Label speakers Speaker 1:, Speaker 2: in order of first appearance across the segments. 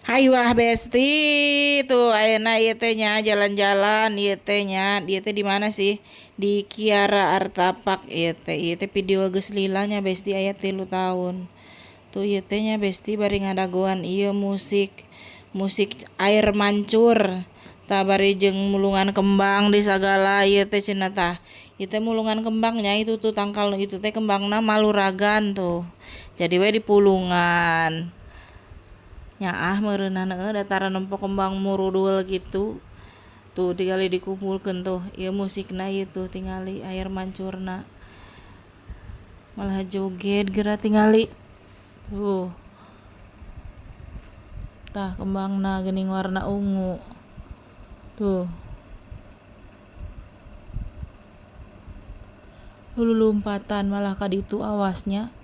Speaker 1: Hai wah besti tuh ayeuna ieu teh nya jalan-jalan ieu teh di mana sih? Di Kiara Artapak ieu teh video geus lilanya besti aya 3 tahun. Tuh ieu teh nya besti bari ngadagoan ieu musik musik air mancur. Tah bari jeung mulungan kembang di sagala ieu teh cenah tah. Ieu teh mulungan kembangnya itu tuh tangkal itu teh kembangna maluragan tuh. Jadi we di pulungan. Nyaah meureunna dataran nempo kembang murudul gitu tuh tingali dikumpulkeun tuh ieu musikna ieu tuh tingali air mancurna malah joget geura tingali tuh tah kembangna geuning warna ungu tuh lulumpatan malah kaditu awasnya.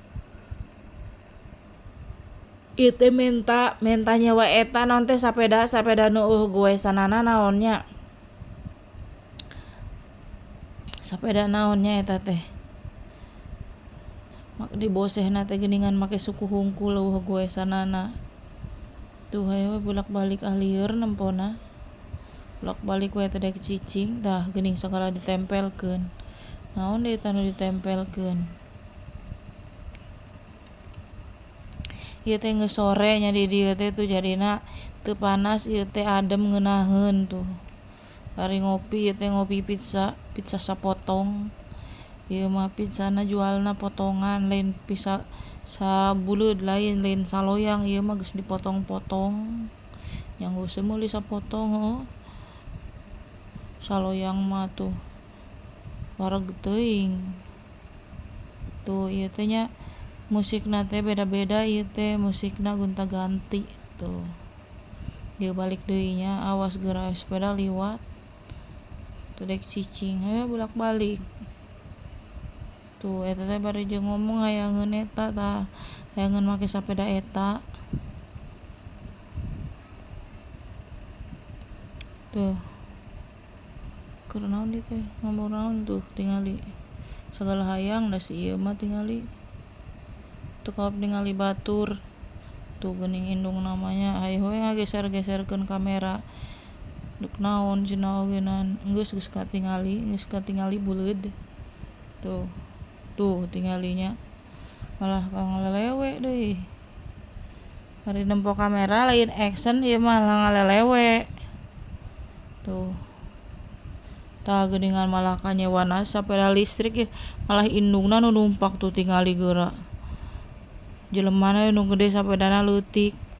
Speaker 1: Ieu teh menta nyewa eta naon teh sapeda nu goesanana naonnya. Sapeda naonnya eta teh. Mak di bosehna teh geuningan make suku hungkul goesanana. Tuh hayo bolak-balik alieur nempona. Bolak-balik we teh dek cicing tah geuning sagala ditempelkeun. Naon deui tah nu ditempelkeun. Ieu teh geus sore nya di dieu teh tuh jadina teu panas ieu teh adem ngeunaheun tuh. Bari ngopi ieu teh ngopi pizza sapotong. Ieu mah pizzana jualna potongan lain pizza sabuleud lain saloyang ieu mah geus dipotong-potong. Nyanggo seumeuh sapotong heuh. Saloyang mah tuh wareg teuing. Tuh ieu teh nya musikna teh beda-beda ieu teh musikna gonta-ganti tuh. Ieu balik deui nya awas geura sepeda liwat. Tuh dek cicing hayo bolak-balik. Tuh eta teh bari jeung ngomong hayangeun eta tah hayangeun make sapeda eta. Tuh. Keur naon ieu teh? Ngomong naon tuh tingali. Sagala hayang da si ieu mah tingali. Teu kaop ningali batur. Tuh geuning indung namanya hayu we ngageser-geserkeun kamera. Duk naon cenah ogenan geus katingali buleud. Tuh tingalinya malah ngalelewe deui. Bari nempo kamera lain action ieu malah ngalelewe. Tuh. Tah geuningan malah kanyewana sapeda listrik ieu malah indungna nu numpak tuh tingali geura. Jelemana nu gede sapedana leutik.